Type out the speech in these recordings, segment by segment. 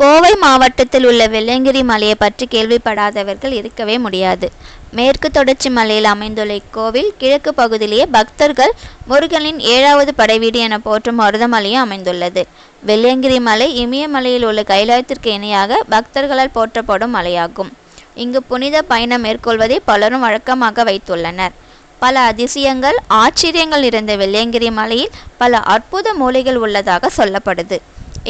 கோவை மாவட்டத்தில் உள்ள வெள்ளையங்கிரி மலையை பற்றி கேள்விப்படாதவர்கள் இருக்கவே முடியாது. மேற்கு தொடர்ச்சி மலையில் அமைந்துள்ள இக்கோவில் கிழக்கு பகுதியிலேயே பக்தர்கள் முருகனின் 7வது படைவீடு என போற்றும் மருதமலையும் அமைந்துள்ளது. வெள்ளையங்கிரி மலை இமயமலையில் உள்ள கைலாயத்திற்கு இணையாக பக்தர்களால் போற்றப்படும் மலையாகும். இங்கு புனித பயணம் மேற்கொள்வதை பலரும் வழக்கமாக வைத்துள்ளனர். பல அதிசயங்கள், ஆச்சரியங்கள் நிறைந்த வெள்ளையங்கிரி மலையில் பல அற்புத மூலைகள் உள்ளதாக சொல்லப்படுது.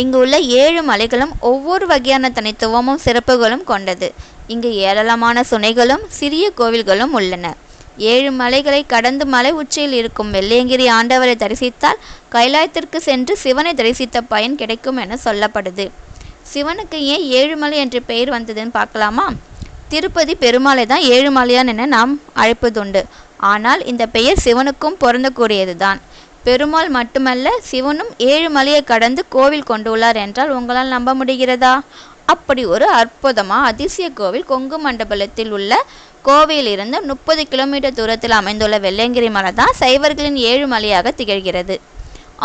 இங்கு உள்ள 7 மலைகளும் ஒவ்வொரு வகையான தனித்துவமும் சிறப்புகளும் கொண்டது. இங்கு ஏராளமான சுனைகளும் சிறிய கோவில்களும் உள்ளன. 7 மலைகளை கடந்து மலை உச்சியில் இருக்கும் வெள்ளையங்கிரி ஆண்டவரை தரிசித்தால் கைலாயத்திற்கு சென்று சிவனை தரிசித்த பயன் கிடைக்கும் என சொல்லப்படுது. சிவனுக்கு ஏன் 7 மலை என்ற பெயர் வந்ததுன்னு பார்க்கலாமா? திருப்பதி பெருமாளை தான் 7 மலையான் என நாம் அழைப்பதுண்டு. ஆனால் இந்த பெயர் சிவனுக்கும் பொருந்தக்கூடியதுதான். பெருமாள் மட்டுமல்ல, சிவனும் 7 மலையை கடந்து கோவில் கொண்டுள்ளார் என்றால் உங்களால் நம்ப முடிகிறதா? அப்படி ஒரு அதிசய கோவில் கொங்கு மண்டபத்தில் உள்ள கோவையிலிருந்து 30 கிலோமீட்டர் தூரத்தில் அமைந்துள்ள வெள்ளையங்கிரி மலை தான் சைவர்களின் 7 மலையாக திகழ்கிறது.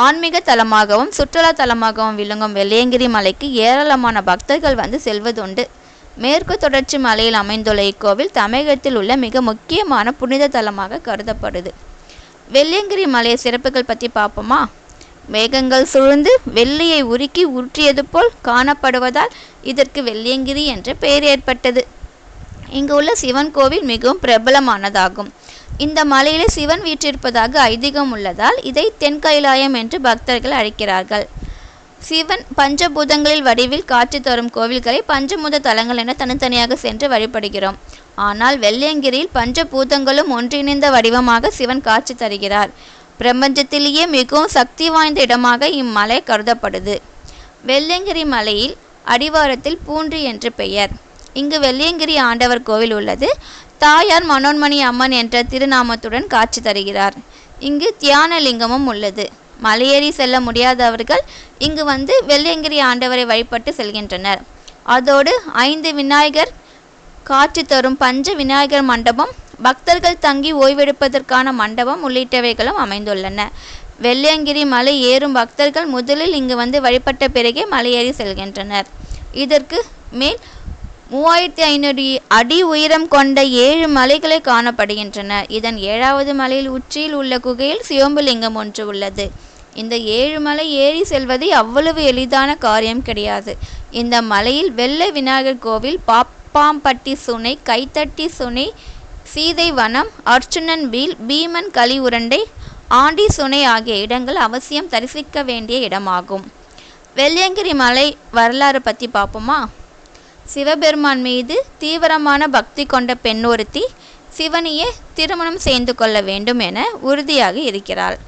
ஆன்மீக தலமாகவும் சுற்றுலா தலமாகவும் விளங்கும் வெள்ளையங்கிரி மலைக்கு ஏராளமான பக்தர்கள் வந்து செல்வதுண்டு. மேற்கு தொடர்ச்சி மலையில் அமைந்துள்ள இக்கோவில் தமிழகத்தில் உள்ள மிக முக்கியமான புனித தலமாக கருதப்படுது. வெள்ளையங்கிரி மலை சிறப்புகள் பற்றி பார்ப்போமா? மேகங்கள் சூழ்ந்து வெள்ளியை உருக்கி ஊற்றியது போல் காணப்படுவதால் இதற்கு வெள்ளையங்கிரி என்ற பெயர் ஏற்பட்டது. இங்கு உள்ள சிவன் கோவில் மிகவும் பிரபலமானதாகும். இந்த மலையில் சிவன் வீற்றிருப்பதாக ஐதீகம் உள்ளதால் இதை தென்கைலாயம் என்று பக்தர்கள் அழைக்கிறார்கள். சிவன் பஞ்சபூதங்களில் வடிவில் காட்சி தரும் கோவில்களை பஞ்சபூத தலங்கள் என தனித்தனியாக சென்று வழிபடுகிறோம். ஆனால் வெள்ளையங்கிரியில் பஞ்சபூதங்களும் ஒன்றிணைந்த வடிவமாக சிவன் காட்சி தருகிறார். பிரபஞ்சத்திலேயே மிகவும் சக்தி வாய்ந்த இடமாக இம்மலை கருதப்படுது. வெள்ளையங்கிரி மலையில் அடிவாரத்தில் பூண்டி என்று பெயர். இங்கு வெள்ளையங்கிரி ஆண்டவர் கோவில் உள்ளது. தாயார் மனோன்மணி அம்மன் என்ற திருநாமத்துடன் காட்சி தருகிறார். இங்கு தியான லிங்கமும் உள்ளது. மலையேறி செல்ல முடியாதவர்கள் இங்கு வந்து வெள்ளையங்கிரி ஆண்டவரை வழிபட்டு செல்கின்றனர். அதோடு 5 விநாயகர் காட்சி தரும் பஞ்ச விநாயகர் மண்டபம், பக்தர்கள் தங்கி ஓய்வெடுப்பதற்கான மண்டபம் உள்ளிட்டவைகளும் அமைந்துள்ளன. வெள்ளையங்கிரி மலை ஏறும் பக்தர்கள் முதலில் இங்கு வந்து வழிபட்ட பிறகே மலையேறி செல்கின்றனர். இதற்கு மேல் 3500 அடி உயரம் கொண்ட 7 மலைகளை காணப்படுகின்றன. இதன் 7வது மலையில் உச்சியில் உள்ள குகையில் சிவம்பு லிங்கம் ஒன்று உள்ளது. இந்த 7 மலை ஏறி செல்வது அவ்வளவு எளிதான காரியம் கிடையாது. இந்த மலையில் வெள்ளை விநாயகர் கோவில், பாப்பாம்பட்டி சுனை, கைத்தட்டி சுனை, சீதை வனம், அர்ச்சுனன் பீல், பீமன் களி உருண்டை, ஆண்டி சுனை ஆகிய இடங்கள் அவசியம் தரிசிக்க வேண்டிய இடமாகும். வெள்ளையங்கிரி மலை வரலாறு பற்றி பார்ப்போமா? சிவபெருமான் மீது தீவிரமான பக்தி கொண்ட பெண் ஒருத்தி சிவனையே திருமணம் செய்து கொள்ள வேண்டும் என உறுதியாக இருக்கிறாள்.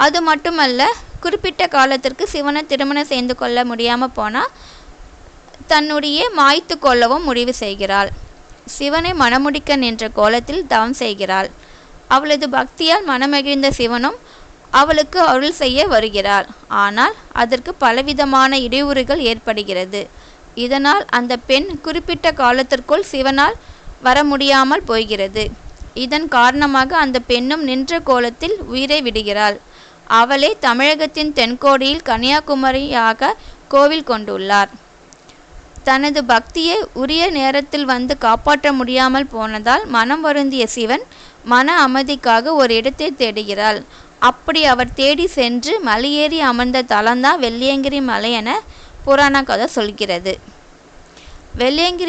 அது மட்டுமல்ல, குறிப்பிட்ட காலத்திற்கு சிவனை திருமணம் செய்து கொள்ள முடியாமல் போனால் தன்னுடைய மாய்த்து கொள்ளவும் முடிவு செய்கிறாள். சிவனை மணமுடிக்க நின்ற கோலத்தில் தவம் செய்கிறாள். அவளது பக்தியால் மனமகிழ்ந்த சிவனும் அவளுக்கு அருள் செய்ய வருகிறாள். ஆனால் அதற்கு பலவிதமான இடையூறுகள் ஏற்படுகிறது. இதனால் அந்த பெண் குறிப்பிட்ட காலத்திற்குள் சிவனால் வர முடியாமல் போகிறது. இதன் காரணமாக அந்த பெண்ணும் நின்ற கோலத்தில் உயிரை விடுகிறாள். அவளே தமிழகத்தின் தென்கோடியில் கன்னியாகுமரியாக கோவில் கொண்டுள்ளார். தனது பக்தியை உரிய நேரத்தில் வந்து காப்பாற்ற முடியாமல் போனதால் மனம் வருந்திய சிவன் மன அமைதிக்காக ஒரு இடத்தை தேடுகிறாள். அப்படி அவர் தேடி சென்று மலையேறி அமர்ந்த தலம்தான் வெள்ளையங்கிரி மலை என புராண கதை சொல்கிறது. வெள்ளையங்கிரி